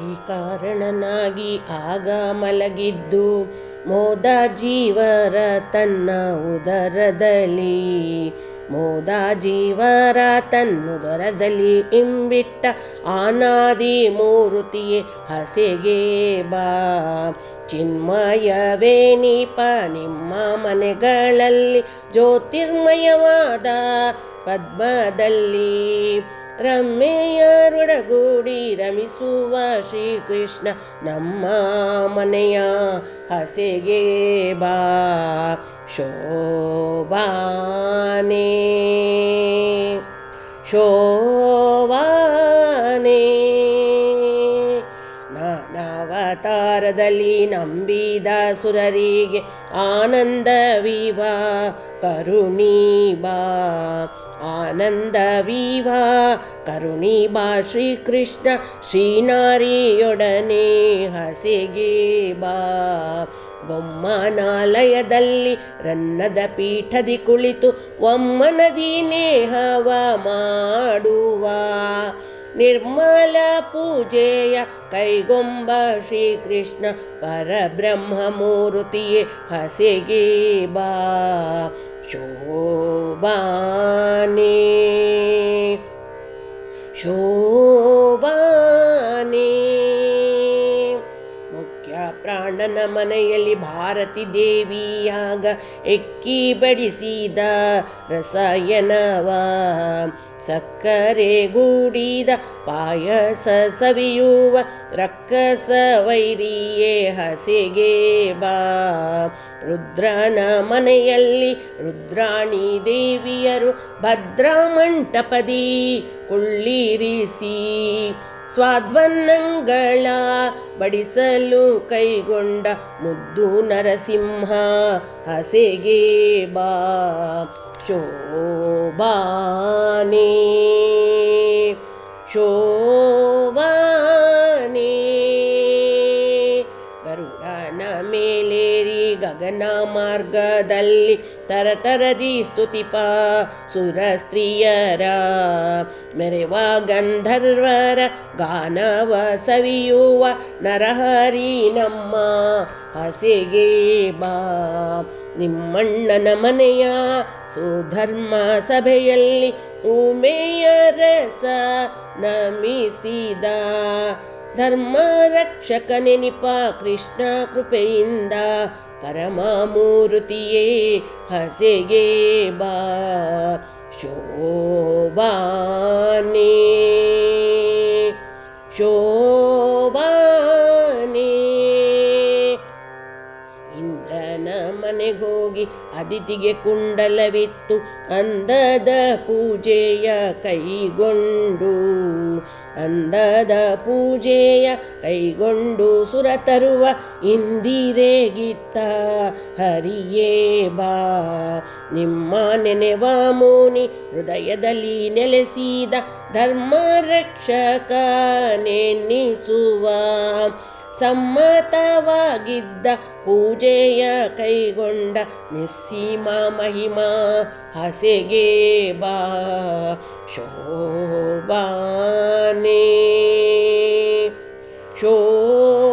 ಈ ಕಾರಣನಾಗಿ ಆಗ ಮಲಗಿದ್ದು ಮೋದ ಜೀವರ ತನ್ನ ಉದರದಲ್ಲಿ, ಮೋದ ಜೀವರ ತನ್ನುದರದಲ್ಲಿ ಇಂಬಿಟ್ಟ ಅನಾದಿ ಮೂರುತಿಯೇ ಹಸೆಗೆ ಬಾ. ಚಿನ್ಮಯವೇ ನೀಪ ನಿಮ್ಮ ಮನೆಗಳಲ್ಲಿ ಜ್ಯೋತಿರ್ಮಯವಾದ ಪದ್ಮದಲ್ಲಿ, ರಮ್ಮೆಯರೊಡಗೂಡಿ ರಮಿಸುವ ಶ್ರೀಕೃಷ್ಣ ನಮ್ಮ ಮನೆಯ ಹಸೆಗೆ ಬಾ. ಶೋಭಾನೆ ಶೋಭಾನೆ ನಾನಾವತಾರದಲ್ಲಿ ನಂಬಿದ ಸುರರಿಗೆ ಆನಂದವಿವಾ ಕರುಣೀಬಾ. ಆನಂದವಿವಾ ಕರುಣೀಬಾ ಶ್ರೀಕೃಷ್ಣ ಶ್ರೀನಾರಿಯೊಡನೆ ಹಸೆಗೆ ಬಾ. ಬೊಮ್ಮನಾಲಯದಲ್ಲಿ ರನ್ನದ ಪೀಠದಿ ಕುಳಿತು ಒಮ್ಮನದಿ ನೇಹವ ಮಾಡುವ, ನಿರ್ಮಲ ಪೂಜೆಯ ಕೈಗೊಂಬ ಶ್ರೀಕೃಷ್ಣ ಪರಬ್ರಹ್ಮ ಮೂರುತಿಯೇ ಹಸೆಗೆ ಬಾ. ಶೋಭಾನೆ ಶೋಭಾನೆ ಮುಖ್ಯ ಪ್ರಾಣನ ಮನೆಯಲ್ಲಿ ಭಾರತಿ ದೇವಿಯಾಗ ಎಕ್ಕಿ ಬಡಿಸಿದ ರಸಾಯನವ, ಸಕ್ಕರೆ ಗೂಡಿದ ಪಾಯಸ ಸವಿಯುವ ರಕ್ಕಸ ವೈರಿಯೇ ಹಸೆಗೆ ಬಾ. ರುದ್ರನ ಮನೆಯಲ್ಲಿ ರುದ್ರಾಣಿ ದೇವಿಯರು ಭದ್ರಾ ಮಂಟಪದಿ ಕುಳ್ಳಿರಿಸಿ, ಸ್ವಾದ್ವನ್ನಂಗಳ ಬಡಿಸಲು ಕೈಗೊಂಡ ಮುದ್ದು ನರಸಿಂಹ ಹಸೆಗೆ ಬಾ. ಶೋಭಾನೆ ಶೋಭಾನೆ ಗರುಡನ ಮೇಲೇರಿ ಗಗನ ಮಾರ್ಗದಲ್ಲಿ ತರತರದಿ ಸ್ತುತಿಪ ಸುರ ಸ್ತ್ರೀಯರ, ಮೆರೆವ ಗಂಧರ್ವರ ಗಾನವ ಸವಿಯುವ ನರಹರಿ ನಮ್ಮ ಹಸೆಗೆ ಬಾ. ನಿಮ್ಮಣ್ಣನ ಮನೆಯ ಸುಧರ್ಮ ಸಭೆಯಲ್ಲಿ ಉಮೆಯ ರಸ ನಮಿಸಿದ ಧರ್ಮ ರಕ್ಷಕ ನೆನಿಪ ಕೃಷ್ಣ ಕೃಪೆಯಿಂದ ಪರಮಮೂರ್ತಿಯೇ ಹಸೆಗೆ ಬಾ. ಶೋಭಾನೆ ಶೋಭಾನೆ ಇಂದ್ರನ ಮನೆಗೋಗಿ ಅದಿತಿಗೆ ಕುಂಡಲವಿತ್ತು ಅಂದದ ಪೂಜೆಯ ಕೈಗೊಂಡು, ಅಂದದ ಪೂಜೆಯ ಕೈಗೊಂಡು ಸುರ ತರುವ ಇಂದಿರೆಗಿತ್ತ ಹರಿಯೇ ಬಾ. ನಿಮ್ಮ ನೆನೆವ ಮುನಿ ಹೃದಯದಲ್ಲಿ ನೆಲೆಸಿದ ಧರ್ಮ ರಕ್ಷಕ ನೆನ್ನಿಸುವ, ಸಮ್ಮತವಾಗಿದ್ದ ಪೂಜೆಯ ಕೈಗೊಂಡ ನಿಸ್ಸೀಮ ಮಹಿಮಾ ಹಸೆಗೆ ಬಾ. ಶೋಭಾನೆ ಶೋಭಾನೆ